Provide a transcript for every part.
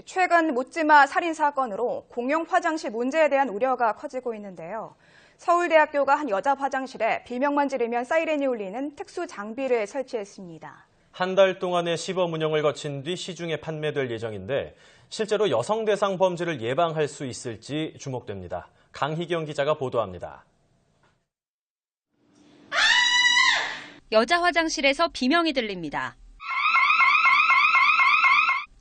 최근 묻지마 살인 사건으로 공용 화장실 문제에 대한 우려가 커지고 있는데요. 서울대학교가 한 여자 화장실에 비명만 지르면 사이렌이 울리는 특수 장비를 설치했습니다. 한 달 동안의 시범 운영을 거친 뒤 시중에 판매될 예정인데 실제로 여성 대상 범죄를 예방할 수 있을지 주목됩니다. 강희경 기자가 보도합니다. 여자 화장실에서 비명이 들립니다.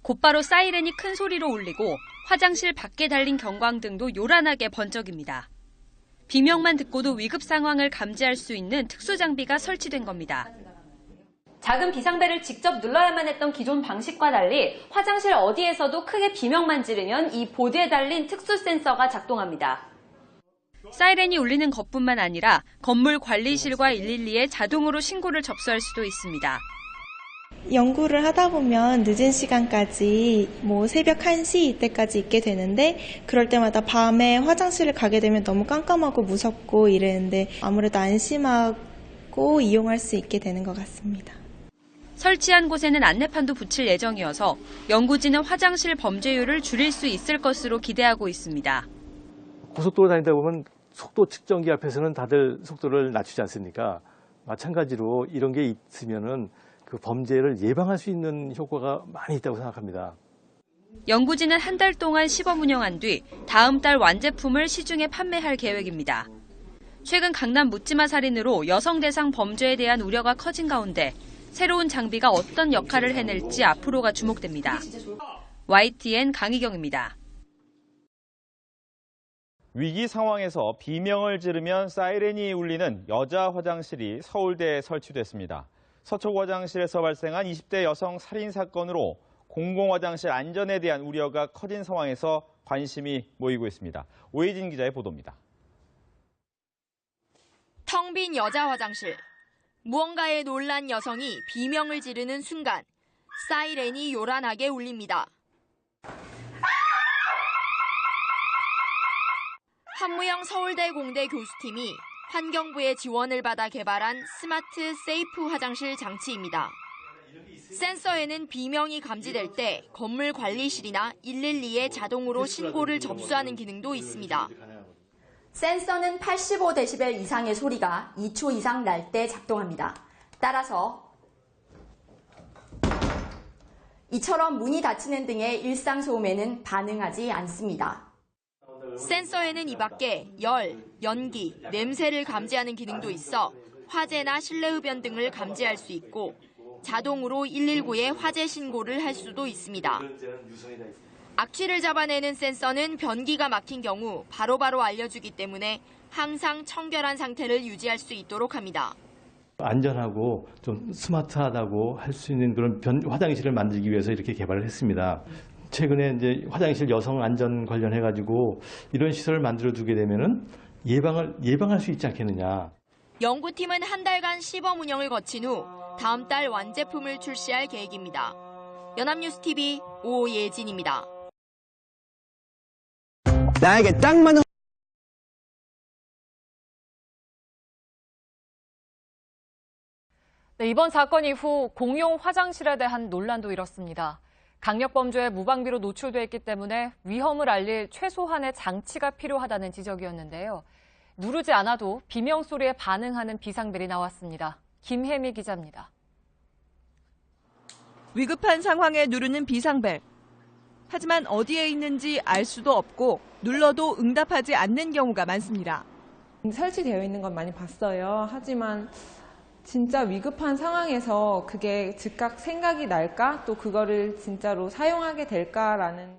곧바로 사이렌이 큰 소리로 울리고 화장실 밖에 달린 경광등도 요란하게 번쩍입니다. 비명만 듣고도 위급 상황을 감지할 수 있는 특수 장비가 설치된 겁니다. 작은 비상벨을 직접 눌러야만 했던 기존 방식과 달리 화장실 어디에서도 크게 비명만 지르면 이 보드에 달린 특수 센서가 작동합니다. 사이렌이 울리는 것뿐만 아니라 건물 관리실과 112에 자동으로 신고를 접수할 수도 있습니다. 연구를 하다 보면 늦은 시간까지 새벽 1시 이때까지 있게 되는데 그럴 때마다 밤에 화장실을 가게 되면 너무 깜깜하고 무섭고 이랬는데 아무래도 안심하고 이용할 수 있게 되는 것 같습니다. 설치한 곳에는 안내판도 붙일 예정이어서 연구진은 화장실 범죄율을 줄일 수 있을 것으로 기대하고 있습니다. 고속도로 다니다 보면 속도 측정기 앞에서는 다들 속도를 낮추지 않습니까? 마찬가지로 이런 게 있으면은 그 범죄를 예방할 수 있는 효과가 많이 있다고 생각합니다. 연구진은 한 달 동안 시범 운영한 뒤 다음 달 완제품을 시중에 판매할 계획입니다. 최근 강남 묻지마 살인으로 여성 대상 범죄에 대한 우려가 커진 가운데 새로운 장비가 어떤 역할을 해낼지 앞으로가 주목됩니다. YTN 강희경입니다. 위기 상황에서 비명을 지르면 사이렌이 울리는 여자 화장실이 서울대에 설치됐습니다. 서초 화장실에서 발생한 20대 여성 살인 사건으로 공공화장실 안전에 대한 우려가 커진 상황에서 관심이 모이고 있습니다. 오혜진 기자의 보도입니다. 텅 빈 여자 화장실. 무언가에 놀란 여성이 비명을 지르는 순간 사이렌이 요란하게 울립니다. 한무영 서울대 공대 교수팀이 환경부의 지원을 받아 개발한 스마트 세이프 화장실 장치입니다. 센서에는 비명이 감지될 때 건물 관리실이나 112에 자동으로 신고를 접수하는 기능도 있습니다. 센서는 85데시벨 이상의 소리가 2초 이상 날 때 작동합니다. 따라서 이처럼 문이 닫히는 등의 일상 소음에는 반응하지 않습니다. 센서에는 이 밖에 열, 연기, 냄새를 감지하는 기능도 있어 화재나 실내 흡연 등을 감지할 수 있고 자동으로 119에 화재 신고를 할 수도 있습니다. 악취를 잡아내는 센서는 변기가 막힌 경우 바로바로 알려주기 때문에 항상 청결한 상태를 유지할 수 있도록 합니다. 안전하고 좀 스마트하다고 할 수 있는 그런 화장실을 만들기 위해서 이렇게 개발을 했습니다. 최근에 이제 화장실 여성 안전 관련해가지고 이런 시설을 만들어두게 되면은 예방할 수 있지 않겠느냐. 연구팀은 한 달간 시범 운영을 거친 후 다음 달 완제품을 출시할 계획입니다. 연합뉴스TV 오예진입니다. 나에게 딱 맞는 네, 이번 사건 이후 공용 화장실에 대한 논란도 일었습니다. 강력범죄에 무방비로 노출돼 있기 때문에 위험을 알릴 최소한의 장치가 필요하다는 지적이었는데요. 누르지 않아도 비명 소리에 반응하는 비상벨이 나왔습니다. 김혜미 기자입니다. 위급한 상황에 누르는 비상벨. 하지만 어디에 있는지 알 수도 없고 눌러도 응답하지 않는 경우가 많습니다. 설치되어 있는 건 많이 봤어요. 하지만 진짜 위급한 상황에서 그게 즉각 생각이 날까? 또 그거를 진짜로 사용하게 될까라는.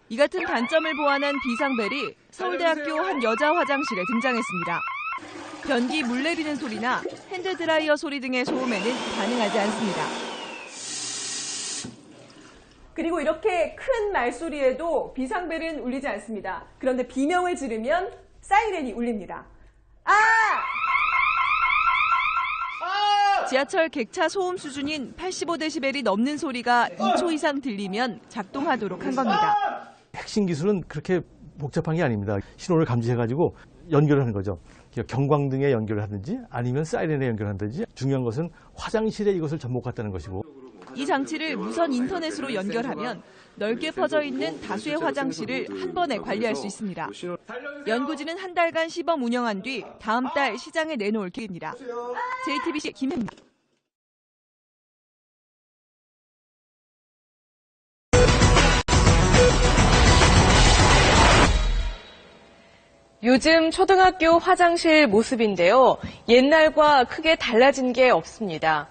이 같은 단점을 보완한 비상벨이 서울대학교 한 여자 화장실에 등장했습니다. 변기 물 내리는 소리나 핸드드라이어 소리 등의 소음에는 반응하지 않습니다. 그리고 이렇게 큰 말소리에도 비상벨은 울리지 않습니다. 그런데 비명을 지르면 사이렌이 울립니다. 지하철 객차 소음 수준인 85데시벨이 넘는 소리가 2초 이상 들리면 작동하도록 한 겁니다. 핵심 기술은 그렇게 복잡한 게 아닙니다. 신호를 감지해가지고 연결을 하는 거죠. 경광등에 연결을 하든지 아니면 사이렌에 연결하든지 중요한 것은 화장실에 이것을 접목했다는 것이고 이 장치를 무선 인터넷으로 연결하면 넓게 퍼져 있는 다수의 화장실을 한 번에 관리할 수 있습니다. 연구진은 한 달간 시범 운영한 뒤 다음 달 시장에 내놓을 계획입니다. JTBC 김혜입니다. 요즘 초등학교 화장실 모습인데요. 옛날과 크게 달라진 게 없습니다.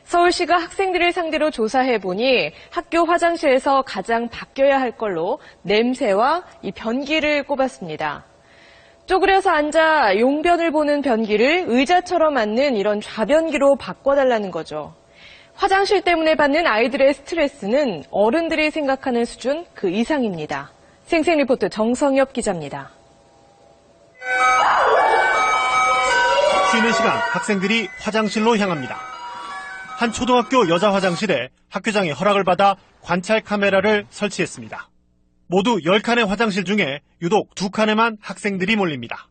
서울시가 학생들을 상대로 조사해보니 학교 화장실에서 가장 바뀌어야 할 걸로 냄새와 이 변기를 꼽았습니다. 쪼그려서 앉아 용변을 보는 변기를 의자처럼 앉는 이런 좌변기로 바꿔달라는 거죠. 화장실 때문에 받는 아이들의 스트레스는 어른들이 생각하는 수준 그 이상입니다. 생생리포트 정성엽 기자입니다. 쉬는 시간 학생들이 화장실로 향합니다. 한 초등학교 여자 화장실에 학교장의 허락을 받아 관찰 카메라를 설치했습니다. 모두 10칸의 화장실 중에 유독 2칸에만 학생들이 몰립니다.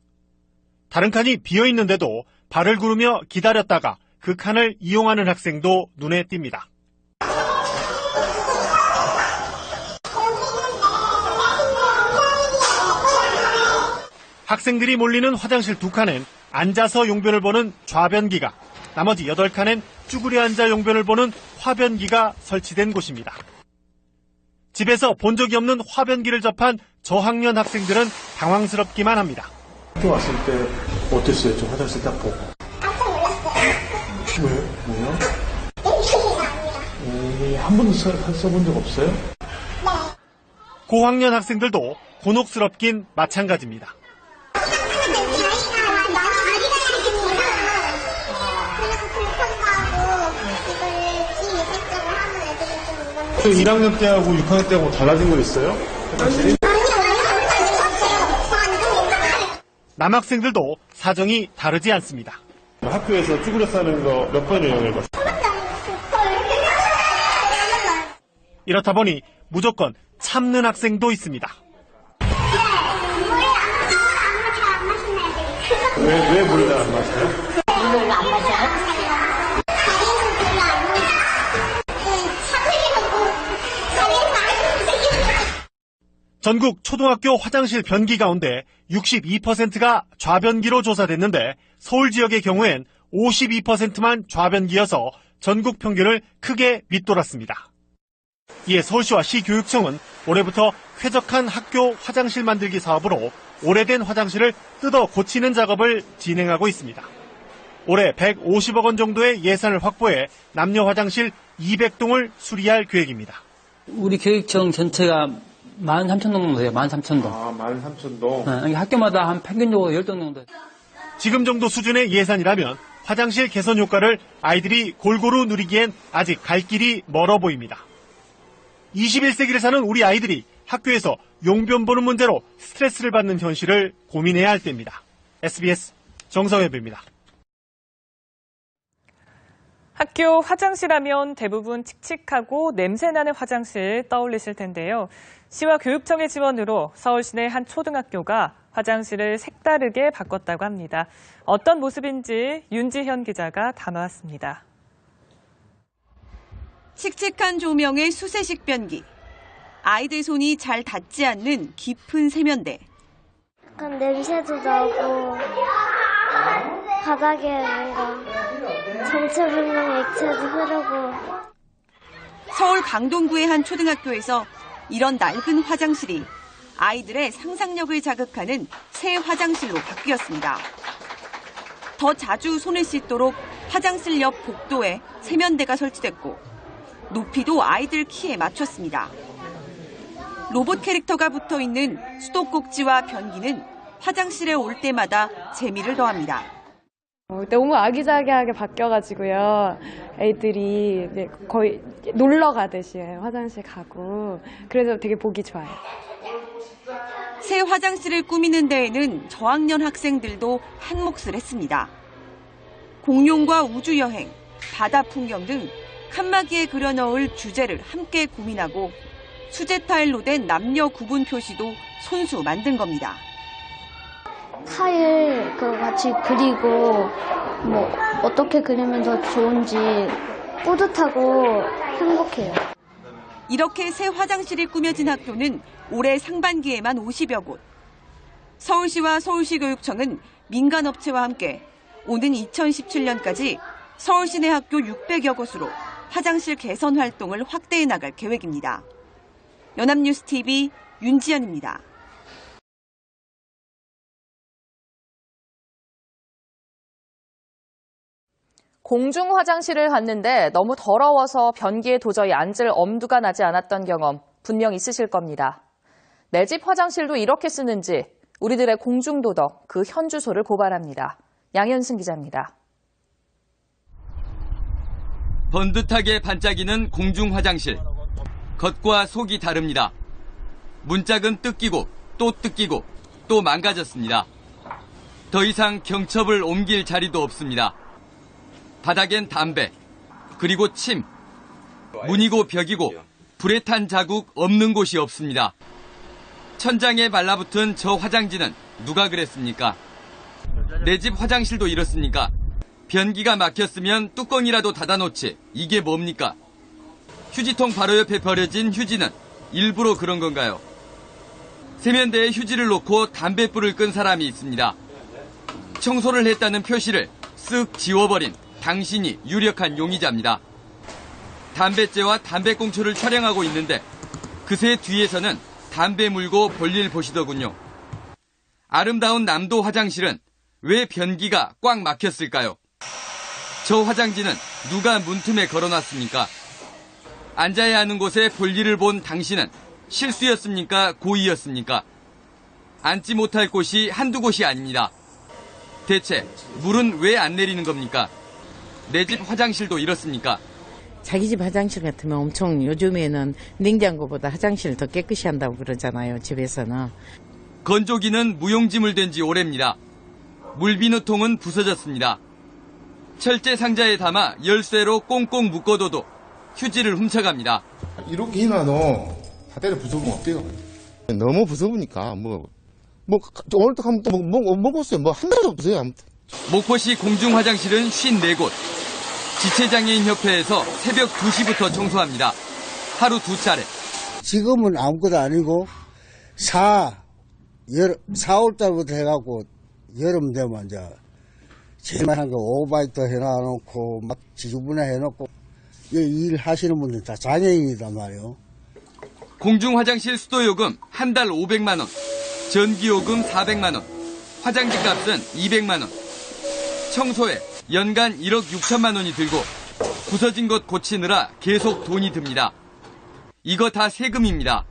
다른 칸이 비어있는데도 발을 구르며 기다렸다가 그 칸을 이용하는 학생도 눈에 띕니다. 학생들이 몰리는 화장실 2칸엔 앉아서 용변을 보는 좌변기가, 나머지 8칸엔 쭈그려 앉아 용변을 보는 화변기가 설치된 곳입니다. 집에서 본 적이 없는 화변기를 접한 저학년 학생들은 당황스럽기만 합니다. 학교 왔을 때 어땠어요? 저 화장실 딱 보고. 깜짝 놀랐어요. 왜요? 한 번도 써본 적 없어요? 네. 고학년 학생들도 곤혹스럽긴 마찬가지입니다. 그 1학년 때하고 6학년 때하고 달라진 거 있어요? 화장실이? 남학생들도 사정이 다르지 않습니다. 학교에서 쭈그려 싸는 거 몇 번을 이용해봤어요? 이렇다 보니 무조건 참는 학생도 있습니다. 왜 물을 잘 안 마셔요? 물을 안 마셔요? 전국 초등학교 화장실 변기 가운데 62%가 좌변기로 조사됐는데 서울 지역의 경우엔 52%만 좌변기여서 전국 평균을 크게 밑돌았습니다. 이에 서울시와 시교육청은 올해부터 쾌적한 학교 화장실 만들기 사업으로 오래된 화장실을 뜯어 고치는 작업을 진행하고 있습니다. 올해 150억 원 정도의 예산을 확보해 남녀 화장실 200동을 수리할 계획입니다. 우리 교육청 전체가 13,000동 정도 돼요. 13,000동. 아, 13,000동? 네, 학교마다 한 평균적으로 10동 정도. 지금 정도 수준의 예산이라면 화장실 개선 효과를 아이들이 골고루 누리기엔 아직 갈 길이 멀어 보입니다. 21세기를 사는 우리 아이들이 학교에서 용변 보는 문제로 스트레스를 받는 현실을 고민해야 할 때입니다. SBS 정성엽입니다. 학교 화장실 하면 대부분 칙칙하고 냄새나는 화장실 떠올리실 텐데요. 시와 교육청의 지원으로 서울시내 한 초등학교가 화장실을 색다르게 바꿨다고 합니다. 어떤 모습인지 윤지현 기자가 담아왔습니다. 칙칙한 조명의 수세식 변기, 아이들 손이 잘 닿지 않는 깊은 세면대. 약간 냄새도 나고 바닥에 뭔가 정체불명의 액체도 흐르고. 서울 강동구의 한 초등학교에서 이런 낡은 화장실이 아이들의 상상력을 자극하는 새 화장실로 바뀌었습니다. 더 자주 손을 씻도록 화장실 옆 복도에 세면대가 설치됐고 높이도 아이들 키에 맞췄습니다. 로봇 캐릭터가 붙어있는 수도꼭지와 변기는 화장실에 올 때마다 재미를 더합니다. 너무 아기자기하게 바뀌어가지고요. 애들이 거의 놀러 가듯이 화장실 가고 그래서 되게 보기 좋아요. 새 화장실을 꾸미는 데에는 저학년 학생들도 한 몫을 했습니다. 공룡과 우주여행, 바다 풍경 등 칸막이에 그려 넣을 주제를 함께 고민하고 수제 타일로 된 남녀 구분 표시도 손수 만든 겁니다. 타일 같이 그리고 뭐 어떻게 그리면 더 좋은지 뿌듯하고 행복해요. 이렇게 새 화장실이 꾸며진 학교는 올해 상반기에만 50여 곳. 서울시와 서울시교육청은 민간업체와 함께 오는 2017년까지 서울 시내 학교 600여 곳으로 화장실 개선 활동을 확대해 나갈 계획입니다. 연합뉴스TV 윤지연입니다. 공중 화장실을 갔는데 너무 더러워서 변기에 도저히 앉을 엄두가 나지 않았던 경험 분명 있으실 겁니다. 내 집 화장실도 이렇게 쓰는지 우리들의 공중도덕 그 현주소를 고발합니다. 양현승 기자입니다. 번듯하게 반짝이는 공중 화장실. 겉과 속이 다릅니다. 문짝은 뜯기고 또 뜯기고 또 망가졌습니다. 더 이상 경첩을 옮길 자리도 없습니다. 바닥엔 담배, 그리고 침, 문이고 벽이고 불에 탄 자국 없는 곳이 없습니다. 천장에 말라붙은 저 화장지는 누가 그랬습니까? 내 집 화장실도 이렇습니까? 변기가 막혔으면 뚜껑이라도 닫아놓지. 이게 뭡니까? 휴지통 바로 옆에 버려진 휴지는 일부러 그런 건가요? 세면대에 휴지를 놓고 담뱃불을 끈 사람이 있습니다. 청소를 했다는 표시를 쓱 지워버린 당신이 유력한 용의자입니다. 담뱃재와 담배꽁초를 촬영하고 있는데 그새 뒤에서는 담배 물고 볼일 보시더군요. 아름다운 남도 화장실은 왜 변기가 꽉 막혔을까요? 저 화장지는 누가 문틈에 걸어놨습니까? 앉아야 하는 곳에 볼일을 본 당신은 실수였습니까? 고의였습니까? 앉지 못할 곳이 한두 곳이 아닙니다. 대체 물은 왜 안 내리는 겁니까? 내 집 화장실도 이렇습니까? 자기 집 화장실 같으면 엄청 요즘에는 냉장고보다 화장실을 더 깨끗이 한다고 그러잖아요, 집에서는. 건조기는 무용지물 된 지 오래입니다. 물비누통은 부서졌습니다. 철제 상자에 담아 열쇠로 꽁꽁 묶어둬도 휴지를 훔쳐갑니다. 이렇게 해놔도 바닥에 부서우면 어때요? 너무 부서우니까 오늘도 한번 또 먹었어요. 한 달도 없어요. 아무튼. 목포시 공중 화장실은 54곳. 지체장애인협회에서 새벽 2시부터 청소합니다. 하루 2차례. 지금은 아무것도 아니고 4월달부터 해갖고 여름 되면 이제 제일 많은 거 오바이트 해놔놓고 막 지저분해 해놓고 일 하시는 분들 다 장애인이단 말이에요. 공중 화장실 수도요금 한 달 500만 원, 전기요금 400만 원, 화장지 값은 200만 원, 청소에 연간 1억 6천만 원이 들고 부서진 것 고치느라 계속 돈이 듭니다. 이거 다 세금입니다.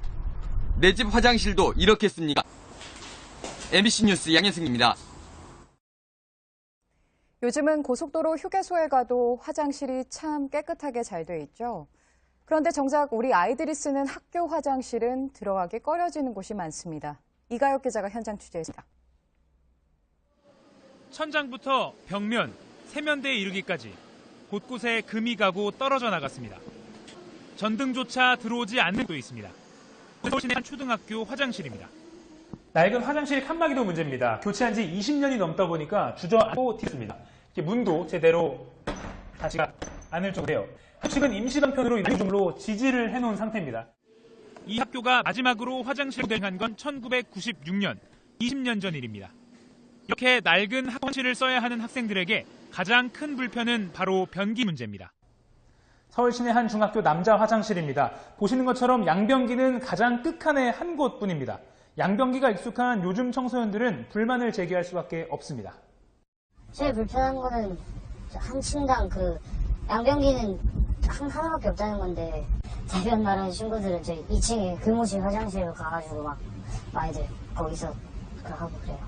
내 집 화장실도 이렇게 씁니까? MBC 뉴스 양현승입니다. 요즘은 고속도로 휴게소에 가도 화장실이 참 깨끗하게 잘 돼 있죠. 그런데 정작 우리 아이들이 쓰는 학교 화장실은 들어가기 꺼려지는 곳이 많습니다. 이가혁 기자가 현장 취재했습니다. 천장부터 벽면, 세면대에 이르기까지 곳곳에 금이 가고 떨어져 나갔습니다. 전등조차 들어오지 않는 곳도 있습니다. 서울시내 한 초등학교 화장실입니다. 낡은 화장실 칸막이도 문제입니다. 교체한 지 20년이 넘다 보니까 주저앉고 튀습니다. 문도 제대로 닫지가 않을 정도예요. 최근 임시방편으로 일중으로 지지를 해놓은 상태입니다. 이 학교가 마지막으로 화장실을 운영한 건 1996년, 20년 전 일입니다. 이렇게 낡은 화장실을 써야 하는 학생들에게 가장 큰 불편은 바로 변기 문제입니다. 서울 시내 한 중학교 남자 화장실입니다. 보시는 것처럼 양변기는 가장 끝칸의 한 곳뿐입니다. 양변기가 익숙한 요즘 청소년들은 불만을 제기할 수밖에 없습니다. 제일 불편한 거는 한 층당 양변기는 하나밖에 없다는 건데 대변 마른 친구들은 저희 2층에 교무실 화장실로 가가지고 막 많이들 거기서 하고 그래요.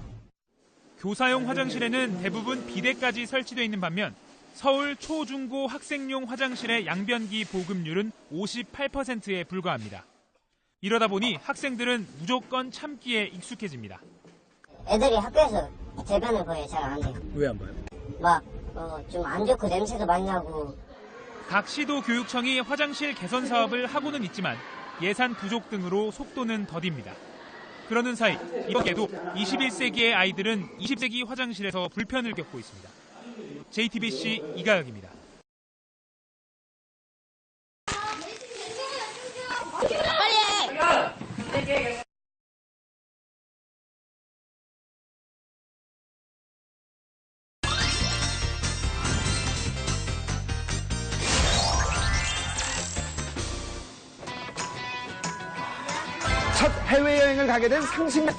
교사용 화장실에는 대부분 비데까지 설치되어 있는 반면 서울 초, 중고 학생용 화장실의 양변기 보급률은 58%에 불과합니다. 이러다 보니 학생들은 무조건 참기에 익숙해집니다. 애들이 학교에서 대변을 거의 잘 안 해요. 왜 안 봐요? 좀 안 좋고 냄새도 많이 나고. 각 시도 교육청이 화장실 개선 사업을 하고는 있지만 예산 부족 등으로 속도는 더딥니다. 그러는 사이 이번에도 21세기의 아이들은 20세기 화장실에서 불편을 겪고 있습니다. JTBC 이가혁입니다. 첫 해외여행을 가게 된 상식맨.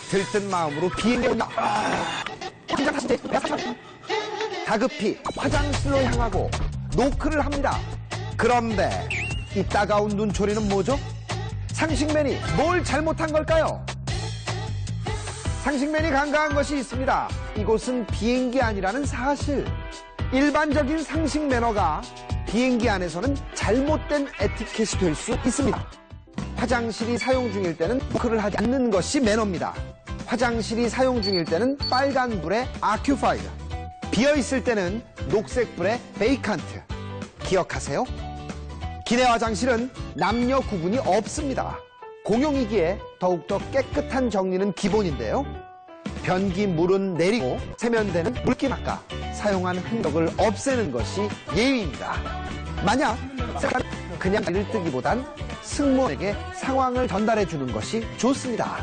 들뜬 마음으로 비행기에 온다. 다급히 화장실로 향하고 노크를 합니다. 그런데 이 따가운 눈초리는 뭐죠? 상식맨이 뭘 잘못한 걸까요? 상식맨이 간과한 것이 있습니다. 이곳은 비행기 안이라는 사실. 일반적인 상식 매너가 비행기 안에서는 잘못된 에티켓이 될 수 있습니다. 화장실이 사용 중일 때는 노크를 하지 않는 것이 매너입니다. 화장실이 사용 중일 때는 빨간 불에 아큐파이드, 비어있을 때는 녹색 불에 베이칸트. 기억하세요? 기내 화장실은 남녀 구분이 없습니다. 공용이기에 더욱더 깨끗한 정리는 기본인데요. 변기 물은 내리고 세면대는 물기 닦아 사용한 흔적을 없애는 것이 예의입니다. 만약 그냥 일을 뜨기보단 승무원에게 상황을 전달해 주는 것이 좋습니다.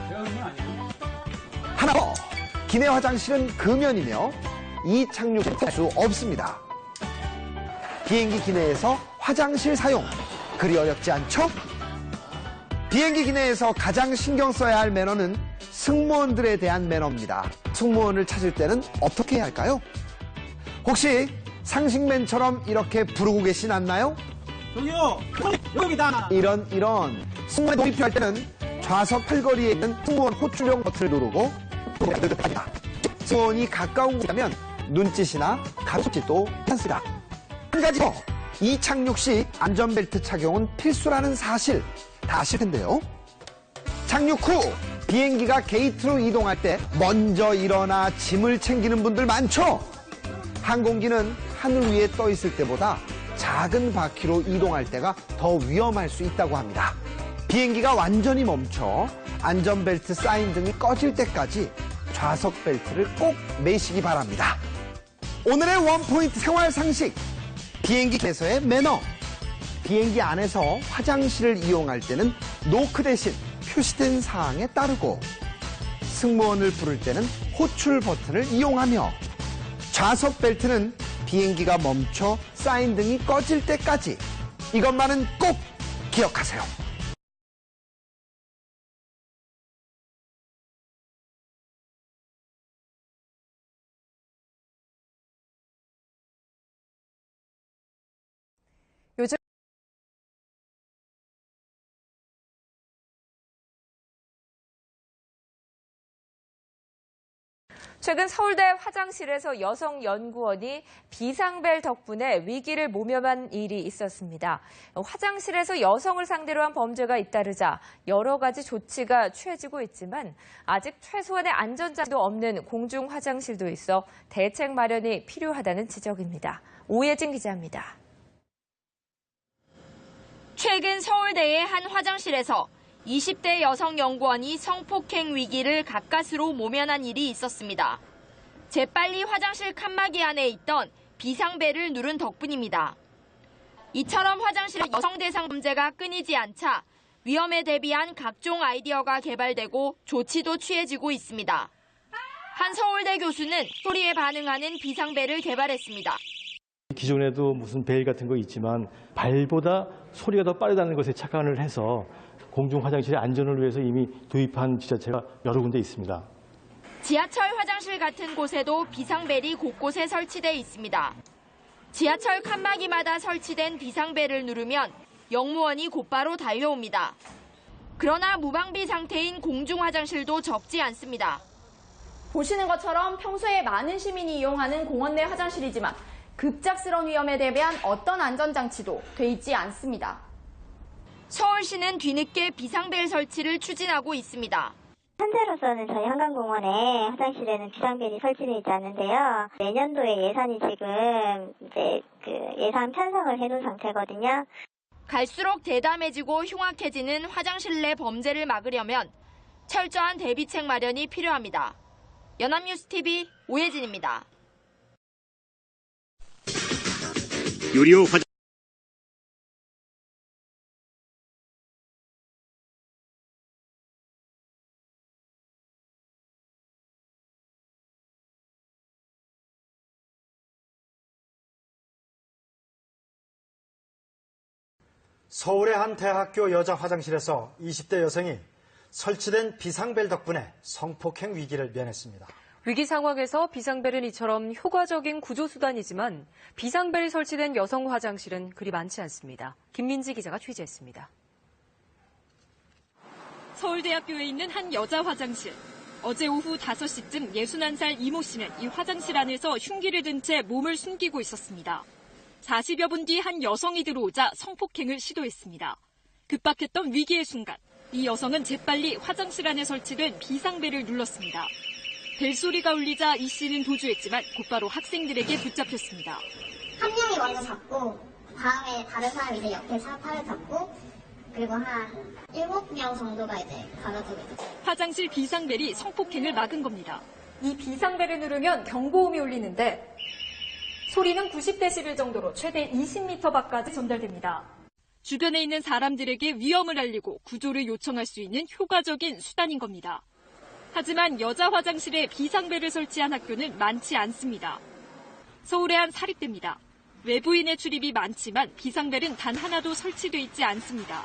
하나 더, 기내 화장실은 금연이며 이 착륙을 할 수 없습니다. 비행기 기내에서 화장실 사용, 그리 어렵지 않죠? 비행기 기내에서 가장 신경 써야 할 매너는 승무원들에 대한 매너입니다. 승무원을 찾을 때는 어떻게 해야 할까요? 혹시 상식맨처럼 이렇게 부르고 계신 않나요? 저기요, 여기다. 이런 승무원에 도움이 필요할 때는 좌석 팔걸이에 있는 승무원 호출용 버튼을 누르고 합니다. 승무원이 가까운 곳이라면 눈짓이나 가속짓도 괜찮습니다. 한 가지 더, 이 착륙 시 안전벨트 착용은 필수라는 사실 다 아실 텐데요. 착륙 후 비행기가 게이트로 이동할 때 먼저 일어나 짐을 챙기는 분들 많죠? 항공기는 하늘 위에 떠 있을 때보다 작은 바퀴로 이동할 때가 더 위험할 수 있다고 합니다. 비행기가 완전히 멈춰 안전벨트 사인 등이 꺼질 때까지 좌석 벨트를 꼭 매시기 바랍니다. 오늘의 원포인트 생활 상식, 비행기 내에서의 매너. 비행기 안에서 화장실을 이용할 때는 노크 대신 표시된 사항에 따르고, 승무원을 부를 때는 호출 버튼을 이용하며, 좌석 벨트는 비행기가 멈춰 사인 등이 꺼질 때까지. 이것만은 꼭 기억하세요. 요즘 최근 서울대 화장실에서 여성 연구원이 비상벨 덕분에 위기를 모면한 일이 있었습니다. 화장실에서 여성을 상대로 한 범죄가 잇따르자 여러 가지 조치가 취해지고 있지만 아직 최소한의 안전장치도 없는 공중 화장실도 있어 대책 마련이 필요하다는 지적입니다. 오예진 기자입니다. 최근 서울대의 한 화장실에서 20대 여성 연구원이 성폭행 위기를 가까스로 모면한 일이 있었습니다. 재빨리 화장실 칸막이 안에 있던 비상벨을 누른 덕분입니다. 이처럼 화장실의 여성 대상 범죄가 끊이지 않자 위험에 대비한 각종 아이디어가 개발되고 조치도 취해지고 있습니다. 한 서울대 교수는 소리에 반응하는 비상벨을 개발했습니다. 기존에도 무슨 벨 같은 거 있지만 발보다 소리가 더 빠르다는 것에 착안을 해서 공중 화장실의 안전을 위해서 이미 도입한 지자체가 여러 군데 있습니다. 지하철 화장실 같은 곳에도 비상벨이 곳곳에 설치돼 있습니다. 지하철 칸막이마다 설치된 비상벨을 누르면 영무원이 곧바로 달려옵니다. 그러나 무방비 상태인 공중 화장실도 적지 않습니다. 보시는 것처럼 평소에 많은 시민이 이용하는 공원 내 화장실이지만 급작스러운 위험에 대비한 어떤 안전장치도 돼 있지 않습니다. 서울시는 뒤늦게 비상벨 설치를 추진하고 있습니다. 현재로서는 저희 한강공원에 화장실에는 비상벨이 설치되어 있지 않는데요. 내년도에 예산이 지금 예산 편성을 해놓은 상태거든요. 갈수록 대담해지고 흉악해지는 화장실 내 범죄를 막으려면 철저한 대비책 마련이 필요합니다. 연합뉴스TV 오예진입니다. 유료 화장 서울의 한 대학교 여자 화장실에서 20대 여성이 설치된 비상벨 덕분에 성폭행 위기를 면했습니다. 위기 상황에서 비상벨은 이처럼 효과적인 구조수단이지만 비상벨이 설치된 여성 화장실은 그리 많지 않습니다. 김민지 기자가 취재했습니다. 서울대학교에 있는 한 여자 화장실. 어제 오후 5시쯤 61살 이모 씨는 이 화장실 안에서 흉기를 든 채 몸을 숨기고 있었습니다. 40여 분 뒤 한 여성이 들어오자 성폭행을 시도했습니다. 급박했던 위기의 순간, 이 여성은 재빨리 화장실 안에 설치된 비상벨을 눌렀습니다. 벨소리가 울리자 이 씨는 도주했지만 곧바로 학생들에게 붙잡혔습니다. 한 명이 먼저 잡고 다음에 다른 사람이 이제 옆에 팔을 잡고 그리고 한 7명 정도가 이제 가가지고 화장실 비상벨이 성폭행을 막은 겁니다. 이 비상벨을 누르면 경보음이 울리는데 소리는 90데시벨 정도로 최대 20m 밖까지 전달됩니다. 주변에 있는 사람들에게 위험을 알리고 구조를 요청할 수 있는 효과적인 수단인 겁니다. 하지만 여자 화장실에 비상벨을 설치한 학교는 많지 않습니다. 서울의 한 사립대입니다. 외부인의 출입이 많지만 비상벨은 단 하나도 설치돼 있지 않습니다.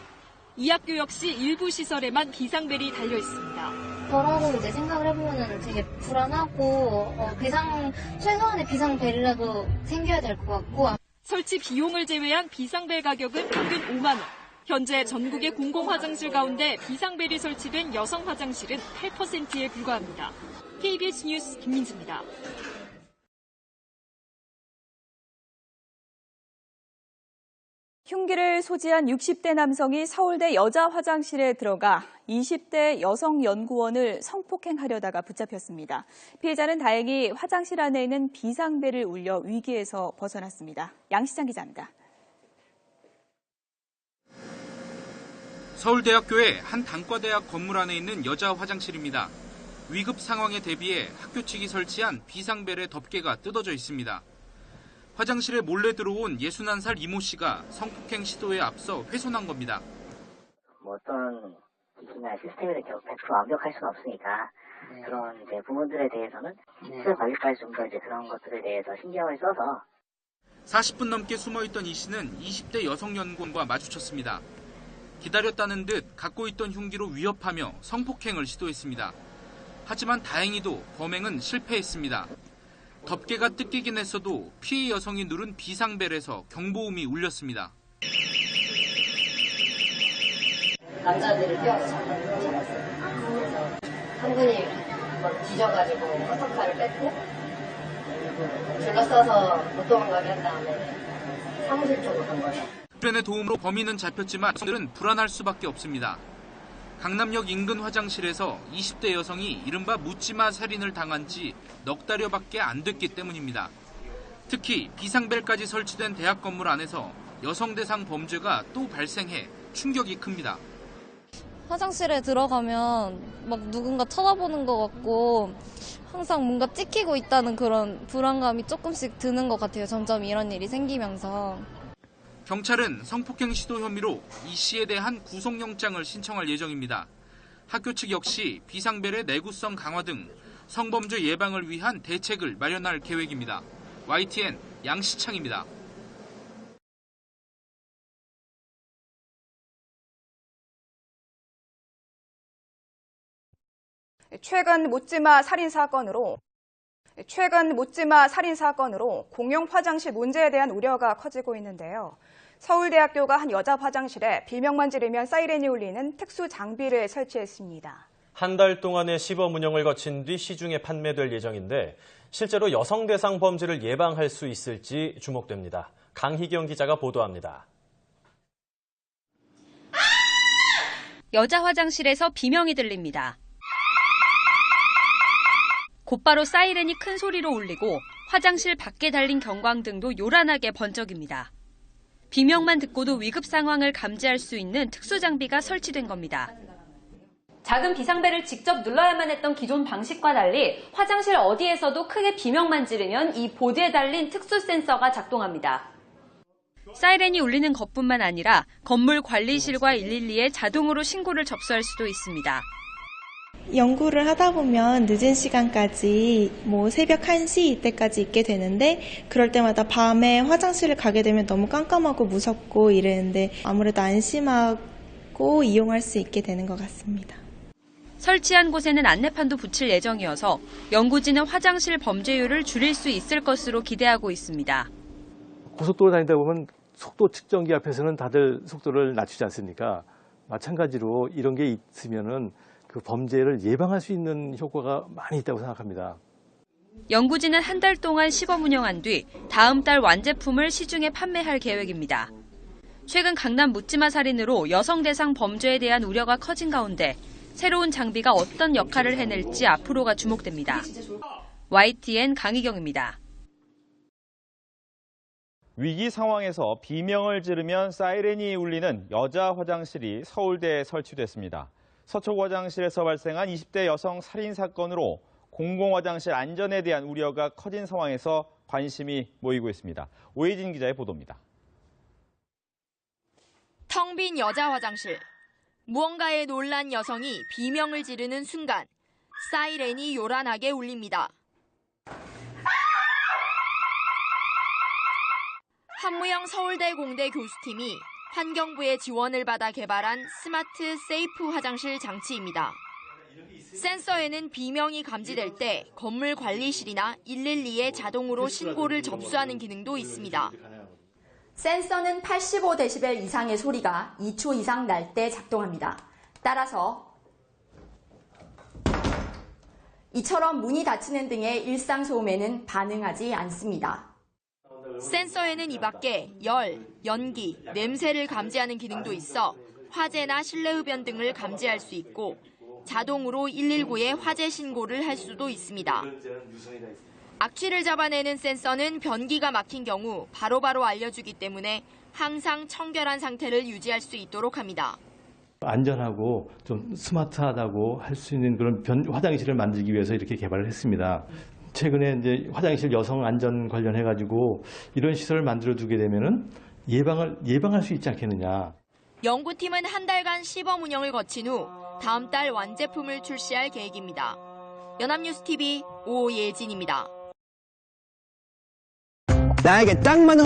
이 학교 역시 일부 시설에만 비상벨이 달려 있습니다. 저라고 이제 생각을 해보면 되게 불안하고 최소한의 비상벨이라도 생겨야 될 것 같고. 설치 비용을 제외한 비상벨 가격은 평균 5만 원. 현재 전국의 공공화장실 가운데 비상벨이 설치된 여성 화장실은 8%에 불과합니다. KBS 뉴스 김민지입니다. 흉기를 소지한 60대 남성이 서울대 여자 화장실에 들어가 20대 여성 연구원을 성폭행하려다가 붙잡혔습니다. 피해자는 다행히 화장실 안에 있는 비상벨을 울려 위기에서 벗어났습니다. 양시장 기자입니다. 서울대학교의 한 단과대학 건물 안에 있는 여자 화장실입니다. 위급 상황에 대비해 학교 측이 설치한 비상벨의 덮개가 뜯어져 있습니다. 화장실에 몰래 들어온 61살 이모 씨가 성폭행 시도에 앞서 훼손한 겁니다. 어떤 기기나 시스템이 100% 완벽할 수는 없으니까 그런 이제 부분들에 대해서는 시설 관리까지 좀 더 이제 그런 것들에 대해서 신경을 써서 40분 넘게 숨어있던 이 씨는 20대 여성 연구원과 마주쳤습니다. 기다렸다는 듯 갖고 있던 흉기로 위협하며 성폭행을 시도했습니다. 하지만 다행히도 범행은 실패했습니다. 덮개가 뜯기긴 했어도 피해 여성이 누른 비상벨에서 경보음이 울렸습니다. 남자들을 뛰어서 잡았어요. 그래서 한 분이 뒤져가지고 커터칼을 뺐고 둘러싸서 못 도망가게 한 다음에 사무실 쪽으로 간 거예요. 주변의 도움으로 범인은 잡혔지만 여성들은 불안할 수밖에 없습니다. 강남역 인근 화장실에서 20대 여성이 이른바 묻지마 살인을 당한 지 넉 달여밖에 안 됐기 때문입니다. 특히 비상벨까지 설치된 대학 건물 안에서 여성 대상 범죄가 또 발생해 충격이 큽니다. 화장실에 들어가면 막 누군가 쳐다보는 것 같고 항상 뭔가 찍히고 있다는 그런 불안감이 조금씩 드는 것 같아요. 점점 이런 일이 생기면서. 경찰은 성폭행 시도 혐의로 이 씨에 대한 구속영장을 신청할 예정입니다. 학교 측 역시 비상벨의 내구성 강화 등 성범죄 예방을 위한 대책을 마련할 계획입니다. YTN 양시창입니다. 최근 묻지마 살인 사건으로 공용 화장실 문제에 대한 우려가 커지고 있는데요. 서울대학교가 한 여자 화장실에 비명만 지르면 사이렌이 울리는 특수 장비를 설치했습니다. 한 달 동안의 시범 운영을 거친 뒤 시중에 판매될 예정인데 실제로 여성 대상 범죄를 예방할 수 있을지 주목됩니다. 강희경 기자가 보도합니다. 여자 화장실에서 비명이 들립니다. 곧바로 사이렌이 큰 소리로 울리고 화장실 밖에 달린 경광등도 요란하게 번쩍입니다. 비명만 듣고도 위급 상황을 감지할 수 있는 특수 장비가 설치된 겁니다. 작은 비상벨을 직접 눌러야만 했던 기존 방식과 달리 화장실 어디에서도 크게 비명만 지르면 이 보드에 달린 특수 센서가 작동합니다. 사이렌이 울리는 것뿐만 아니라 건물 관리실과 112에 자동으로 신고를 접수할 수도 있습니다. 연구를 하다 보면 늦은 시간까지 새벽 1시 이때까지 있게 되는데 그럴 때마다 밤에 화장실을 가게 되면 너무 깜깜하고 무섭고 이러는데 아무래도 안심하고 이용할 수 있게 되는 것 같습니다. 설치한 곳에는 안내판도 붙일 예정이어서 연구진은 화장실 범죄율을 줄일 수 있을 것으로 기대하고 있습니다. 고속도로 다니다 보면 속도 측정기 앞에서는 다들 속도를 낮추지 않습니까? 마찬가지로 이런 게 있으면은 그 범죄를 예방할 수 있는 효과가 많이 있다고 생각합니다. 연구진은 한 달 동안 시범 운영한 뒤 다음 달 완제품을 시중에 판매할 계획입니다. 최근 강남 묻지마 살인으로 여성 대상 범죄에 대한 우려가 커진 가운데 새로운 장비가 어떤 역할을 해낼지 앞으로가 주목됩니다. YTN 강희경입니다. 위기 상황에서 비명을 지르면 사이렌이 울리는 여자 화장실이 서울대에 설치됐습니다. 서초 화장실에서 발생한 20대 여성 살인 사건으로 공공화장실 안전에 대한 우려가 커진 상황에서 관심이 모이고 있습니다. 오혜진 기자의 보도입니다. 텅 빈 여자 화장실. 무언가에 놀란 여성이 비명을 지르는 순간 사이렌이 요란하게 울립니다. 한무영 서울대 공대 교수팀이 환경부의 지원을 받아 개발한 스마트 세이프 화장실 장치입니다. 센서에는 비명이 감지될 때 건물 관리실이나 112에 자동으로 신고를 접수하는 기능도 있습니다. 센서는 85데시벨 이상의 소리가 2초 이상 날 때 작동합니다. 따라서 이처럼 문이 닫히는 등의 일상 소음에는 반응하지 않습니다. 센서에는 이 밖에 열, 연기, 냄새를 감지하는 기능도 있어 화재나 실내 흡연 등을 감지할 수 있고 자동으로 119에 화재 신고를 할 수도 있습니다. 악취를 잡아내는 센서는 변기가 막힌 경우 바로바로 알려주기 때문에 항상 청결한 상태를 유지할 수 있도록 합니다. 안전하고 좀 스마트하다고 할 수 있는 그런 화장실을 만들기 위해서 이렇게 개발을 했습니다. 최근에 이제 화장실 여성 안전 관련해가지고 이런 시설을 만들어두게 되면은 예방할 수 있지 않겠느냐. 연구팀은 한 달간 시범 운영을 거친 후 다음 달 완제품을 출시할 계획입니다. 연합뉴스TV 오예진입니다. 나에게 딱 맞는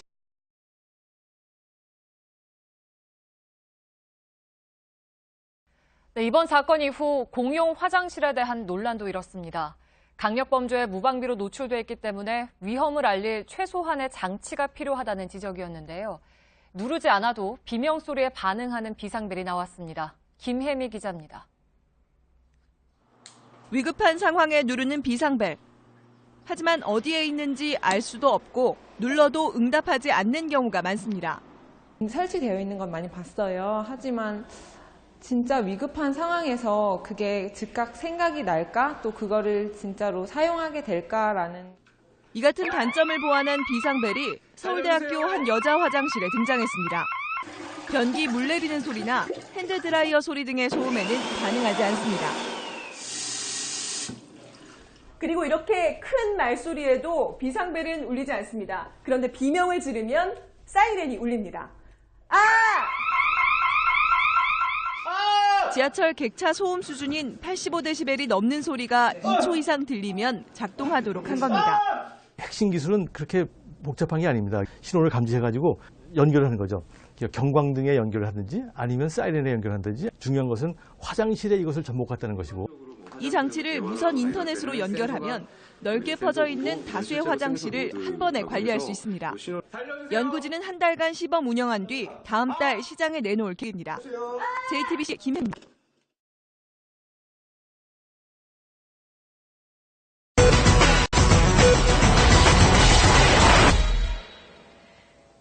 네, 이번 사건 이후 공용 화장실에 대한 논란도 일었습니다. 강력범죄에 무방비로 노출돼 있기 때문에 위험을 알릴 최소한의 장치가 필요하다는 지적이었는데요. 누르지 않아도 비명소리에 반응하는 비상벨이 나왔습니다. 김혜미 기자입니다. 위급한 상황에 누르는 비상벨. 하지만 어디에 있는지 알 수도 없고 눌러도 응답하지 않는 경우가 많습니다. 설치되어 있는 건 많이 봤어요. 하지만 진짜 위급한 상황에서 그게 즉각 생각이 날까? 또 그거를 진짜로 사용하게 될까라는. 이 같은 단점을 보완한 비상벨이 서울대학교 한 여자 화장실에 등장했습니다. 변기 물 내리는 소리나 핸드드라이어 소리 등의 소음에는 반응하지 않습니다. 그리고 이렇게 큰 말소리에도 비상벨은 울리지 않습니다. 그런데 비명을 지르면 사이렌이 울립니다. 지하철 객차 소음 수준인 85데시벨이 넘는 소리가 2초 이상 들리면 작동하도록 한 겁니다. 핵심 기술은 그렇게 복잡한 게 아닙니다. 신호를 감지해가지고 연결을 하는 거죠. 경광등에 연결을 하든지 아니면 사이렌에 연결하든지 중요한 것은 화장실에 이것을 접목했다는 것이고. 이 장치를 무선 인터넷으로 연결하면 넓게 퍼져 있는 다수의 화장실을 한 번에 관리할 수 있습니다. 연구진은 한 달간 시범 운영한 뒤 다음 달 시장에 내놓을 계획입니다. JTBC 김혜입니다.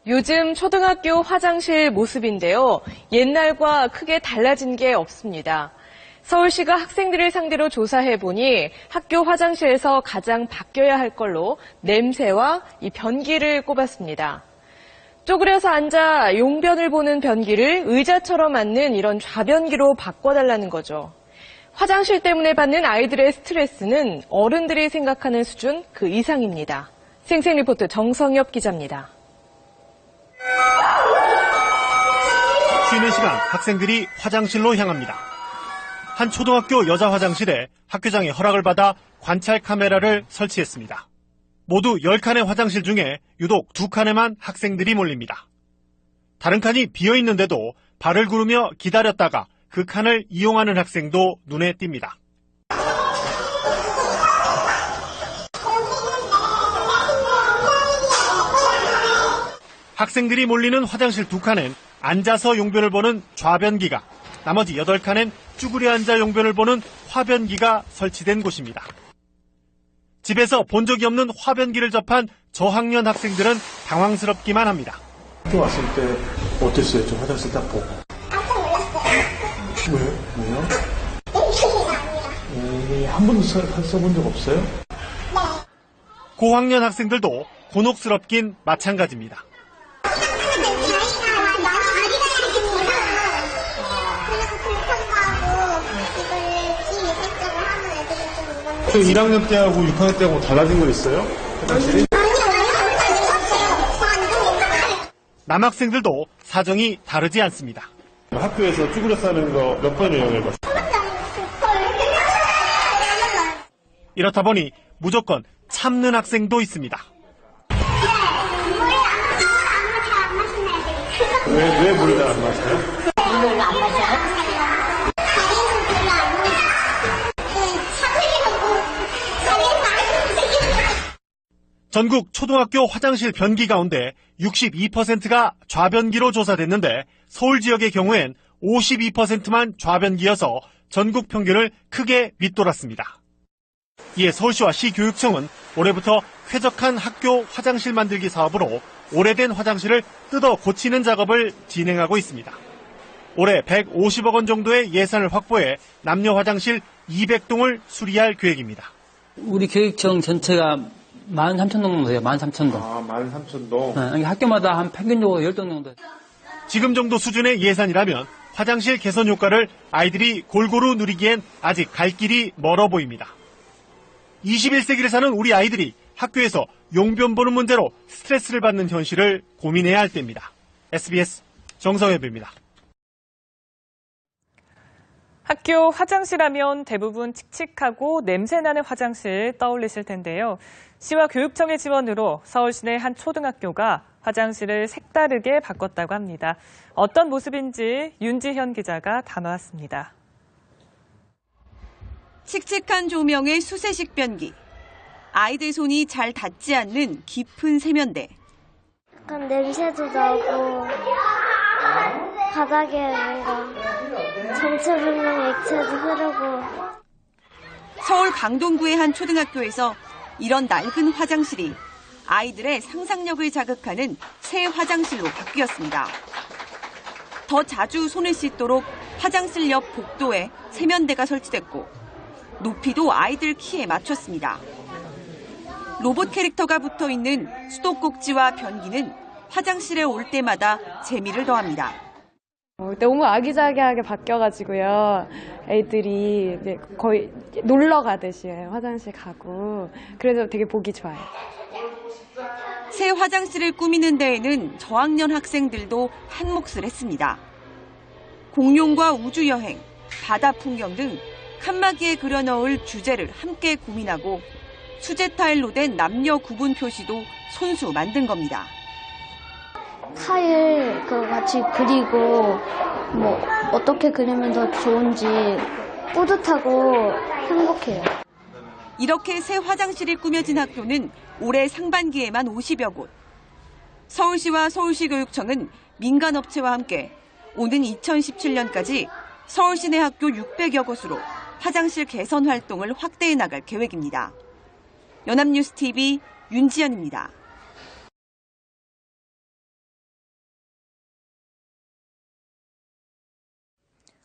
요즘 초등학교 화장실 모습인데요. 옛날과 크게 달라진 게 없습니다. 서울시가 학생들을 상대로 조사해보니 학교 화장실에서 가장 바뀌어야 할 걸로 냄새와 이 변기를 꼽았습니다. 쪼그려서 앉아 용변을 보는 변기를 의자처럼 앉는 이런 좌변기로 바꿔달라는 거죠. 화장실 때문에 받는 아이들의 스트레스는 어른들이 생각하는 수준 그 이상입니다. 생생리포트 정성엽 기자입니다. 쉬는 시간 학생들이 화장실로 향합니다. 한 초등학교 여자 화장실에 학교장의 허락을 받아 관찰 카메라를 설치했습니다. 모두 10칸의 화장실 중에 유독 2칸에만 학생들이 몰립니다. 다른 칸이 비어 있는데도 발을 구르며 기다렸다가 그 칸을 이용하는 학생도 눈에 띕니다. 학생들이 몰리는 화장실 2칸엔 앉아서 용변을 보는 좌변기가, 나머지 8칸엔 쭈그려 앉아 용변을 보는 화변기가 설치된 곳입니다. 집에서 본 적이 없는 화변기를 접한 저학년 학생들은 당황스럽기만 합니다. 학교 왔을 때 어땠어요? 좀 화장실 딱 보고. 왜요? 한 번도 써본 적 없어요? 고학년 학생들도 곤혹스럽긴 마찬가지입니다. 그 1학년 때하고 6학년 때하고 달라진 거 있어요? 화장실이? 남학생들도 사정이 다르지 않습니다. 학교에서 쭈그려 싸는 거 몇 번 이용해봤어요? 이렇다 보니 무조건 참는 학생도 있습니다. 왜 물을 안 마셔요? 물을 안 마셔요? 전국 초등학교 화장실 변기 가운데 62%가 좌변기로 조사됐는데 서울 지역의 경우엔 52%만 좌변기여서 전국 평균을 크게 밑돌았습니다. 이에 서울시와 시교육청은 올해부터 쾌적한 학교 화장실 만들기 사업으로 오래된 화장실을 뜯어 고치는 작업을 진행하고 있습니다. 올해 150억 원 정도의 예산을 확보해 남녀 화장실 200동을 수리할 계획입니다. 우리 교육청 전체가 13,000동 정도 돼요. 13,000동. 아, 13,000동? 네, 학교마다 한 평균적으로 10동 정도. 지금 정도 수준의 예산이라면 화장실 개선 효과를 아이들이 골고루 누리기엔 아직 갈 길이 멀어 보입니다. 21세기를 사는 우리 아이들이 학교에서 용변 보는 문제로 스트레스를 받는 현실을 고민해야 할 때입니다. SBS 정성엽입니다. 학교 화장실 하면 대부분 칙칙하고 냄새나는 화장실 떠올리실 텐데요. 시와 교육청의 지원으로 서울 시내 한 초등학교가 화장실을 색다르게 바꿨다고 합니다. 어떤 모습인지 윤지현 기자가 담아왔습니다. 칙칙한 조명의 수세식 변기, 아이들 손이 잘 닿지 않는 깊은 세면대. 약간 냄새도 나고 바닥에 뭔가 정체불명 액체도 흐르고. 서울 강동구의 한 초등학교에서 이런 낡은 화장실이 아이들의 상상력을 자극하는 새 화장실로 바뀌었습니다. 더 자주 손을 씻도록 화장실 옆 복도에 세면대가 설치됐고 높이도 아이들 키에 맞췄습니다. 로봇 캐릭터가 붙어있는 수도꼭지와 변기는 화장실에 올 때마다 재미를 더합니다. 너무 아기자기하게 바뀌어가지고요. 애들이 이제 거의 놀러 가듯이 화장실 가고 그래서 되게 보기 좋아요. 새 화장실을 꾸미는 데에는 저학년 학생들도 한 몫을 했습니다. 공룡과 우주여행, 바다 풍경 등 칸막이에 그려넣을 주제를 함께 고민하고 수제 타일로 된 남녀 구분 표시도 손수 만든 겁니다. 타일 같이 그리고 뭐 어떻게 그리면 더 좋은지 뿌듯하고 행복해요. 이렇게 새 화장실이 꾸며진 학교는 올해 상반기에만 50여 곳. 서울시와 서울시교육청은 민간업체와 함께 오는 2017년까지 서울 시내 학교 600여 곳으로 화장실 개선 활동을 확대해 나갈 계획입니다. 연합뉴스TV 윤지연입니다.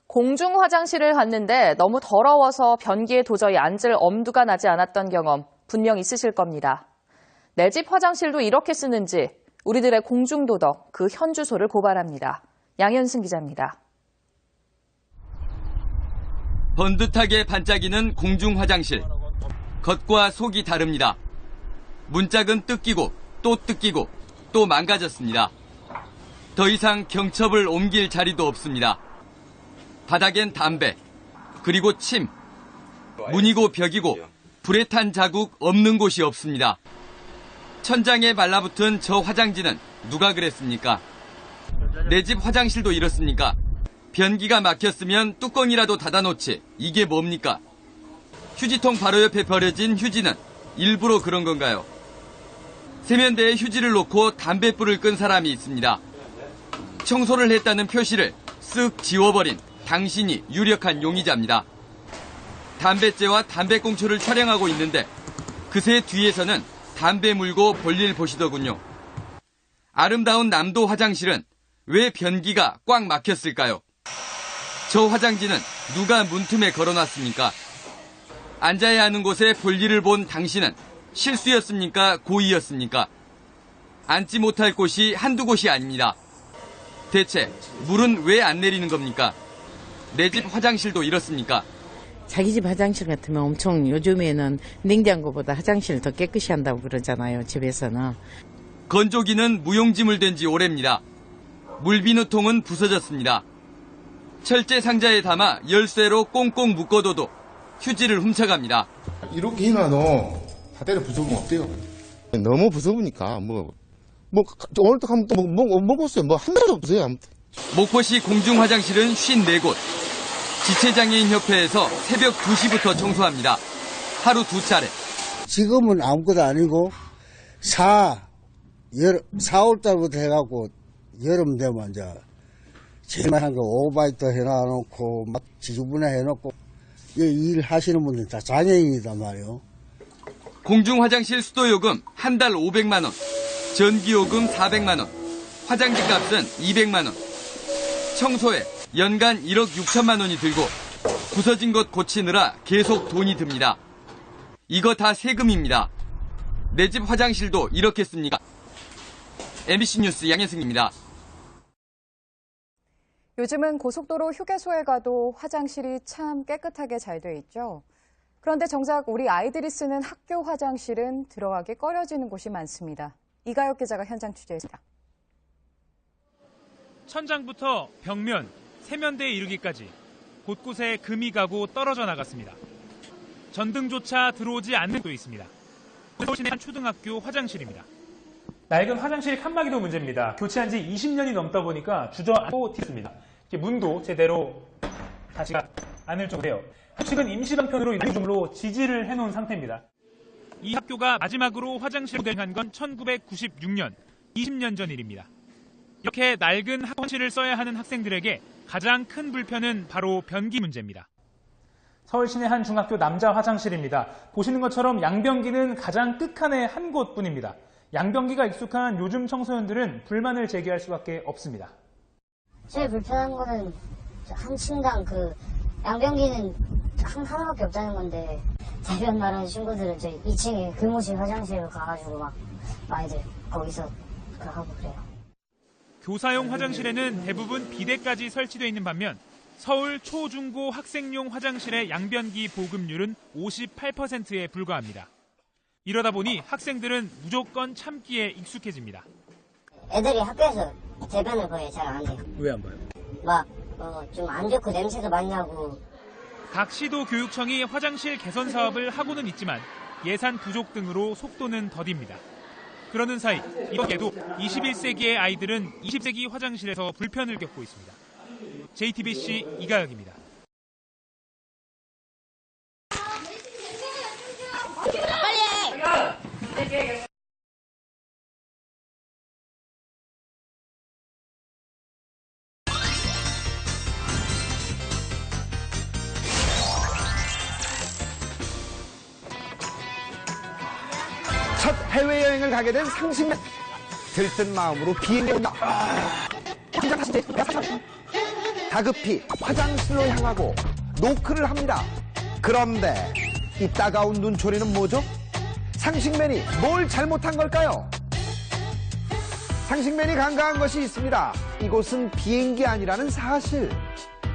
공중 화장실을 갔는데 너무 더러워서 변기에 도저히 앉을 엄두가 나지 않았던 경험 분명 있으실 겁니다. 내 집 화장실도 이렇게 쓰는지 우리들의 공중도덕 그 현주소를 고발합니다. 양현승 기자입니다. 번듯하게 반짝이는 공중 화장실. 겉과 속이 다릅니다. 문짝은 뜯기고 또 뜯기고 또 망가졌습니다. 더 이상 경첩을 옮길 자리도 없습니다. 바닥엔 담배, 그리고 침, 문이고 벽이고 불에 탄 자국 없는 곳이 없습니다. 천장에 말라붙은 저 화장지는 누가 그랬습니까? 내 집 화장실도 이렇습니까? 변기가 막혔으면 뚜껑이라도 닫아놓지. 이게 뭡니까? 휴지통 바로 옆에 버려진 휴지는 일부러 그런 건가요? 세면대에 휴지를 놓고 담뱃불을 끈 사람이 있습니다. 청소를 했다는 표시를 쓱 지워버린 당신이 유력한 용의자입니다. 담뱃재와 담배꽁초를 촬영하고 있는데 그새 뒤에서는 담배 물고 볼일 보시더군요. 아름다운 남도 화장실은 왜 변기가 꽉 막혔을까요? 저 화장지는 누가 문틈에 걸어놨습니까? 앉아야 하는 곳에 볼일을 본 당신은 실수였습니까? 고의였습니까? 앉지 못할 곳이 한두 곳이 아닙니다. 대체 물은 왜 안 내리는 겁니까? 내 집 화장실도 이렇습니까? 자기 집 화장실 같으면 엄청 요즘에는 냉장고보다 화장실을 더 깨끗이 한다고 그러잖아요, 집에서는. 건조기는 무용지물 된 지 오래입니다. 물비누통은 부서졌습니다. 철제 상자에 담아 열쇠로 꽁꽁 묶어둬도 휴지를 훔쳐갑니다. 이렇게 해놔도 바닥에 부숴보면 어때요? 너무 부숴보니까 오늘도 가면 또 먹었어요. 한 달도 없어요. 아무튼. 목포시 공중화장실은 54곳. 지체장애인협회에서 새벽 2시부터 청소합니다. 하루 2차례. 지금은 아무것도 아니고 4월달부터 해갖고 여름 되면 이제 제일 많은 거 오바이트 해놔놓고 막 지저분해 해놓고 일 하시는 분들 다 장애인이단 말이에요. 공중화장실 수도요금 한 달 500만 원, 전기요금 400만 원, 화장지 값은 200만 원, 청소에 연간 1억 6천만 원이 들고 부서진 것 고치느라 계속 돈이 듭니다. 이거 다 세금입니다. 내 집 화장실도 이렇게 씁니까? MBC 뉴스 양현승입니다. 요즘은 고속도로 휴게소에 가도 화장실이 참 깨끗하게 잘 돼 있죠. 그런데 정작 우리 아이들이 쓰는 학교 화장실은 들어가기 꺼려지는 곳이 많습니다. 이가혁 기자가 현장 취재했습니다. 천장부터 벽면, 세면대에 이르기까지 곳곳에 금이 가고 떨어져 나갔습니다. 전등조차 들어오지 않는 곳도 있습니다. 서울시내 한 초등학교 화장실입니다. 낡은 화장실 칸막이도 문제입니다. 교체한 지 20년이 넘다 보니까 주저앉고 튀습니다. 문도 제대로 닿지가 않을 정도예요. 최근 임시방편으로 이중으로 지지를 해놓은 상태입니다. 이 학교가 마지막으로 화장실을 모델한 건 1996년, 20년 전 일입니다. 이렇게 낡은 화장실을 써야 하는 학생들에게 가장 큰 불편은 바로 변기 문제입니다. 서울 시내 한 중학교 남자 화장실입니다. 보시는 것처럼 양변기는 가장 끝칸의 한 곳뿐입니다. 양변기가 익숙한 요즘 청소년들은 불만을 제기할 수밖에 없습니다. 제일 불편한 거는 한 층당 양변기는 하나밖에 없다는 건데 대변 말하는 친구들은 저희 2층에 교무실 화장실로 가가지고 막 많이들 거기서 하고 그래요. 교사용 화장실에는 대부분 비데까지 설치되어 있는 반면 서울 초, 중고 학생용 화장실의 양변기 보급률은 58%에 불과합니다. 이러다 보니 학생들은 무조건 참기에 익숙해집니다. 애들이 학교에서 대변을 거의 잘 안 해요. 왜 안 봐요? 좀 안 좋고 냄새도 많이 나고. 각 시도 교육청이 화장실 개선 사업을 하고는 있지만 예산 부족 등으로 속도는 더딥니다. 그러는 사이 이번에도 21세기의 아이들은 20세기 화장실에서 불편을 겪고 있습니다. JTBC 이가혁입니다. 첫 해외여행을 가게 된 상식맨. 들뜬 마음으로 비행기에 온다. 다급히 화장실로 향하고 노크를 합니다. 그런데 이 따가운 눈초리는 뭐죠? 상식맨이 뭘 잘못한 걸까요? 상식맨이 간과한 것이 있습니다. 이곳은 비행기 아니라는 사실.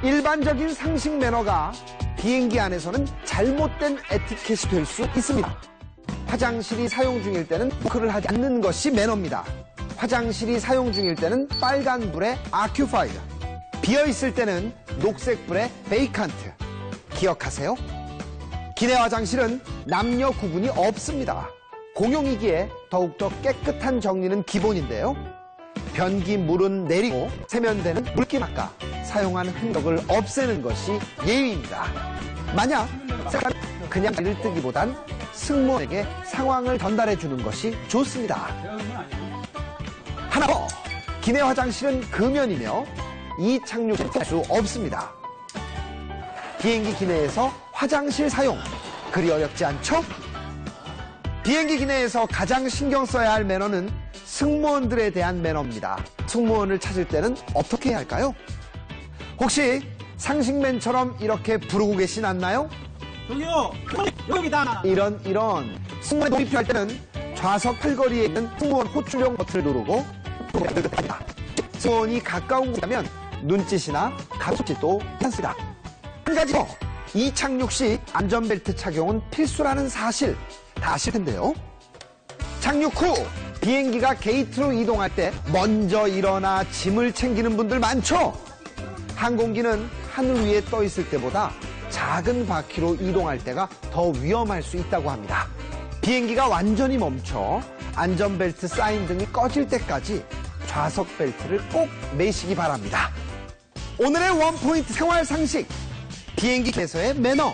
일반적인 상식 매너가 비행기 안에서는 잘못된 에티켓이 될 수 있습니다. 화장실이 사용 중일 때는 노크를 하지 않는 것이 매너입니다. 화장실이 사용 중일 때는 빨간 불에 아큐파이드, 비어있을 때는 녹색 불에 베이칸트. 기억하세요? 기내 화장실은 남녀 구분이 없습니다. 공용이기에 더욱더 깨끗한 정리는 기본인데요. 변기 물은 내리고 세면대는 물기 닦아 사용한 흔적을 없애는 것이 예의입니다. 만약 그냥 일을 뜨기보단 승무원에게 상황을 전달해 주는 것이 좋습니다. 하나 더, 기내 화장실은 금연이며 이착륙을 할 수 없습니다. 비행기 기내에서 화장실 사용, 그리 어렵지 않죠? 비행기 기내에서 가장 신경 써야 할 매너는 승무원들에 대한 매너입니다. 승무원을 찾을 때는 어떻게 해야 할까요? 혹시 상식맨처럼 이렇게 부르고 계신 않나요? 저기요, 여기다. 이런 승무원에 도움이 필요할 때는 좌석 팔걸이에 있는 승무원 호출용 버튼을 누르고 승무원이 가까운 곳이라면 눈짓이나 가속짓도 괜찮습니다. 한 가지 더, 이착륙 시 안전벨트 착용은 필수라는 사실 다 아실 텐데요. 착륙 후 비행기가 게이트로 이동할 때 먼저 일어나 짐을 챙기는 분들 많죠? 항공기는 하늘 위에 떠 있을 때보다 작은 바퀴로 이동할 때가 더 위험할 수 있다고 합니다. 비행기가 완전히 멈춰 안전벨트 사인 등이 꺼질 때까지 좌석 벨트를 꼭 매시기 바랍니다. 오늘의 원포인트 생활 상식, 비행기에서의 매너.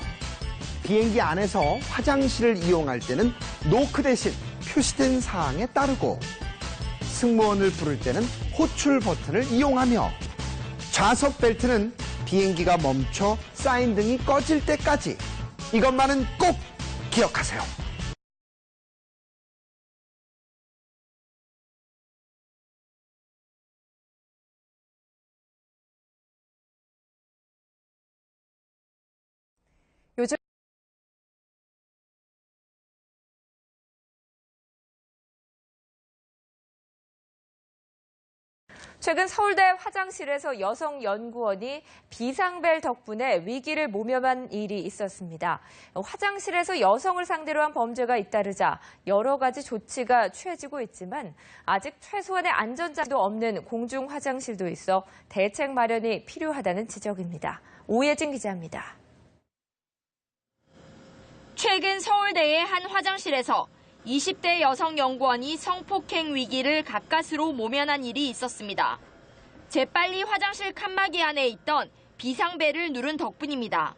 비행기 안에서 화장실을 이용할 때는 노크 대신 표시된 사항에 따르고, 승무원을 부를 때는 호출 버튼을 이용하며, 좌석 벨트는 비행기가 멈춰 사인 등이 꺼질 때까지. 이것만은 꼭 기억하세요. 요즘 최근 서울대 화장실에서 여성 연구원이 비상벨 덕분에 위기를 모면한 일이 있었습니다. 화장실에서 여성을 상대로 한 범죄가 잇따르자 여러 가지 조치가 취해지고 있지만 아직 최소한의 안전장치도 없는 공중 화장실도 있어 대책 마련이 필요하다는 지적입니다. 오예진 기자입니다. 최근 서울대의 한 화장실에서 20대 여성 연구원이 성폭행 위기를 가까스로 모면한 일이 있었습니다. 재빨리 화장실 칸막이 안에 있던 비상벨을 누른 덕분입니다.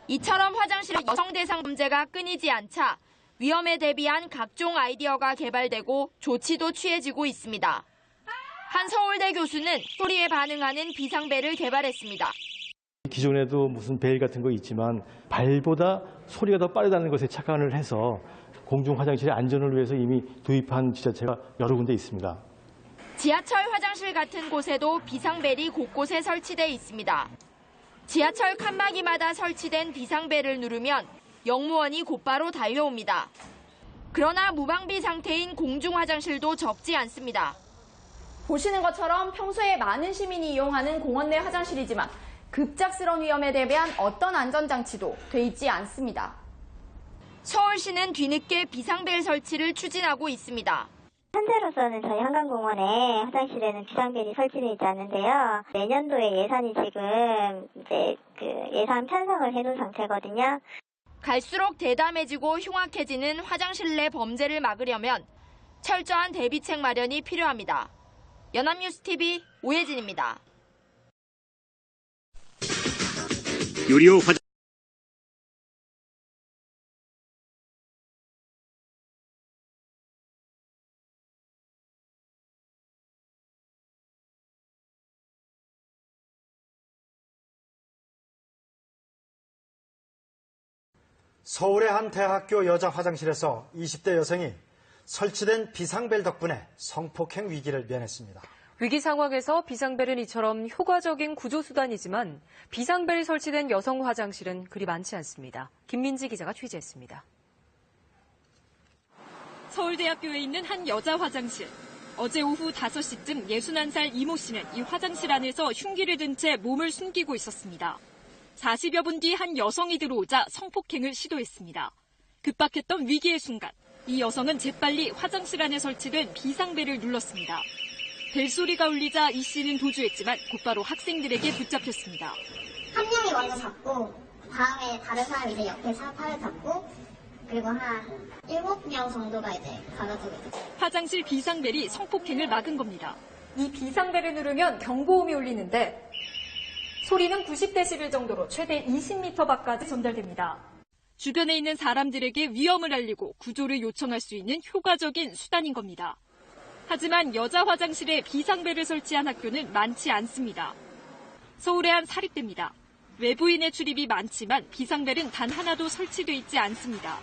이처럼 화장실의 여성 대상 범죄가 끊이지 않자 위험에 대비한 각종 아이디어가 개발되고 조치도 취해지고 있습니다. 한 서울대 교수는 소리에 반응하는 비상벨을 개발했습니다. 기존에도 무슨 벨 같은 거 있지만 발보다 소리가 더 빠르다는 것에 착안을 해서 공중 화장실의 안전을 위해서 이미 도입한 지자체가 여러 군데 있습니다. 지하철 화장실 같은 곳에도 비상벨이 곳곳에 설치돼 있습니다. 지하철 칸막이마다 설치된 비상벨을 누르면 영무원이 곧바로 달려옵니다. 그러나 무방비 상태인 공중 화장실도 적지 않습니다. 보시는 것처럼 평소에 많은 시민이 이용하는 공원 내 화장실이지만 급작스러운 위험에 대비한 어떤 안전장치도 돼 있지 않습니다. 서울시는 뒤늦게 비상벨 설치를 추진하고 있습니다. 현재로서는 저희 한강공원의 화장실에는 비상벨이 설치되어 있지 않는데요. 내년도에 예산이 지금 예산 편성을 해놓은 상태거든요. 갈수록 대담해지고 흉악해지는 화장실 내 범죄를 막으려면 철저한 대비책 마련이 필요합니다. 연합뉴스TV 오예진입니다. 유리호 화장 서울의 한 대학교 여자 화장실에서 20대 여성이 설치된 비상벨 덕분에 성폭행 위기를 면했습니다. 위기 상황에서 비상벨은 이처럼 효과적인 구조수단이지만 비상벨이 설치된 여성 화장실은 그리 많지 않습니다. 김민지 기자가 취재했습니다. 서울대학교에 있는 한 여자 화장실. 어제 오후 5시쯤 61살 이모 씨는 이 화장실 안에서 흉기를 든 채 몸을 숨기고 있었습니다. 40여 분 뒤 한 여성이 들어오자 성폭행을 시도했습니다. 급박했던 위기의 순간, 이 여성은 재빨리 화장실 안에 설치된 비상벨을 눌렀습니다. 벨소리가 울리자 이 씨는 도주했지만 곧바로 학생들에게 붙잡혔습니다. 한 명이 먼저 잡고 다음에 다른 사람이 이제 옆에 팔을 잡고 그리고 한 7명 정도가 이제 가가지고 화장실 비상벨이 성폭행을 막은 겁니다. 이 비상벨을 누르면 경보음이 울리는데 소리는 90데시벨 정도로 최대 20m 밖까지 전달됩니다. 주변에 있는 사람들에게 위험을 알리고 구조를 요청할 수 있는 효과적인 수단인 겁니다. 하지만 여자 화장실에 비상벨을 설치한 학교는 많지 않습니다. 서울의 한 사립대입니다. 외부인의 출입이 많지만 비상벨은 단 하나도 설치돼 있지 않습니다.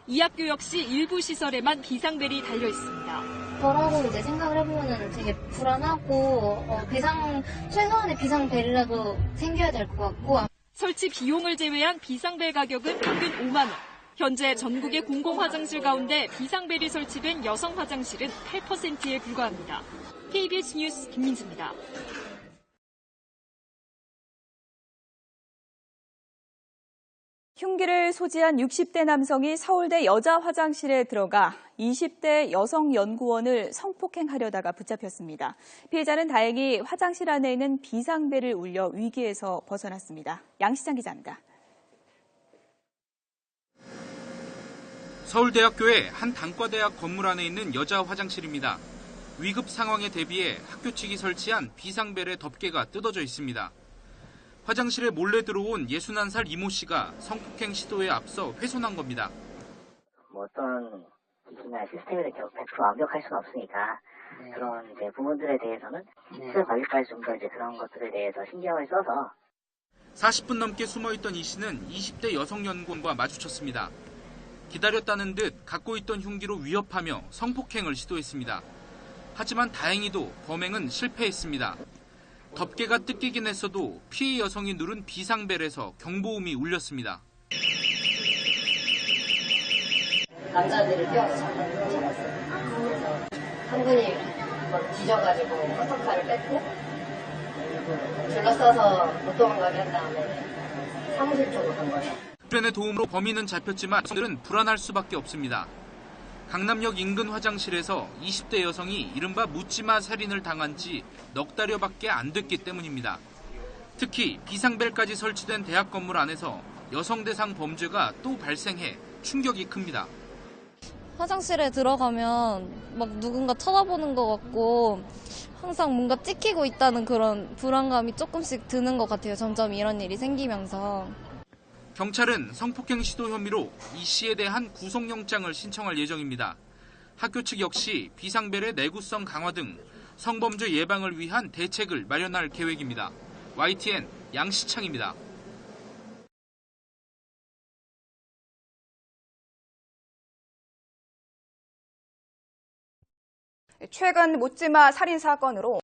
이 학교 역시 일부 시설에만 비상벨이 달려 있습니다. 저라고 이제 생각을 해보면 되게 불안하고 최소한의 비상벨이라도 생겨야 될 것 같고. 설치 비용을 제외한 비상벨 가격은 평균 5만 원. 현재 전국의 공공화장실 가운데 비상벨이 설치된 여성 화장실은 8%에 불과합니다. KBS 뉴스 김민수입니다. 흉기를 소지한 60대 남성이 서울대 여자 화장실에 들어가 20대 여성 연구원을 성폭행하려다가 붙잡혔습니다. 피해자는 다행히 화장실 안에 있는 비상벨을 울려 위기에서 벗어났습니다. 양시장 기자입니다. 서울대학교의 한 단과대학 건물 안에 있는 여자 화장실입니다. 위급 상황에 대비해 학교 측이 설치한 비상벨의 덮개가 뜯어져 있습니다. 화장실에 몰래 들어온 61살 이모 씨가 성폭행 시도에 앞서 훼손한 겁니다. 어떤 기기나 시스템이 100% 완벽할 수는 없으니까 그런 이제 부분들에 대해서는 시설 관리까지 좀 더 이제 그런 것들에 대해서 신경을 써서 40분 넘게 숨어있던 이 씨는 20대 여성 연구원과 마주쳤습니다. 기다렸다는 듯 갖고 있던 흉기로 위협하며 성폭행을 시도했습니다. 하지만 다행히도 범행은 실패했습니다. 덮개가 뜯기긴 했어도 피해 여성이 누른 비상벨에서 경보음이 울렸습니다. 남자들을 뛰어서 잡았어요. 그래서 한 분이 뒤져가지고 커터칼을 뺐고 둘러싸서 못 도망가게 한 다음에 사무실 쪽으로 간 거예요. 주변의 도움으로 범인은 잡혔지만 여성들은 불안할 수밖에 없습니다. 강남역 인근 화장실에서 20대 여성이 이른바 묻지마 살인을 당한 지 넉 달여밖에 안 됐기 때문입니다. 특히 비상벨까지 설치된 대학 건물 안에서 여성 대상 범죄가 또 발생해 충격이 큽니다. 화장실에 들어가면 막 누군가 쳐다보는 것 같고 항상 뭔가 찍히고 있다는 그런 불안감이 조금씩 드는 것 같아요. 점점 이런 일이 생기면서. 경찰은 성폭행 시도 혐의로 이 씨에 대한 구속영장을 신청할 예정입니다. 학교 측 역시 비상벨의 내구성 강화 등 성범죄 예방을 위한 대책을 마련할 계획입니다. YTN 양시창입니다. 최근 묻지마 살인 사건으로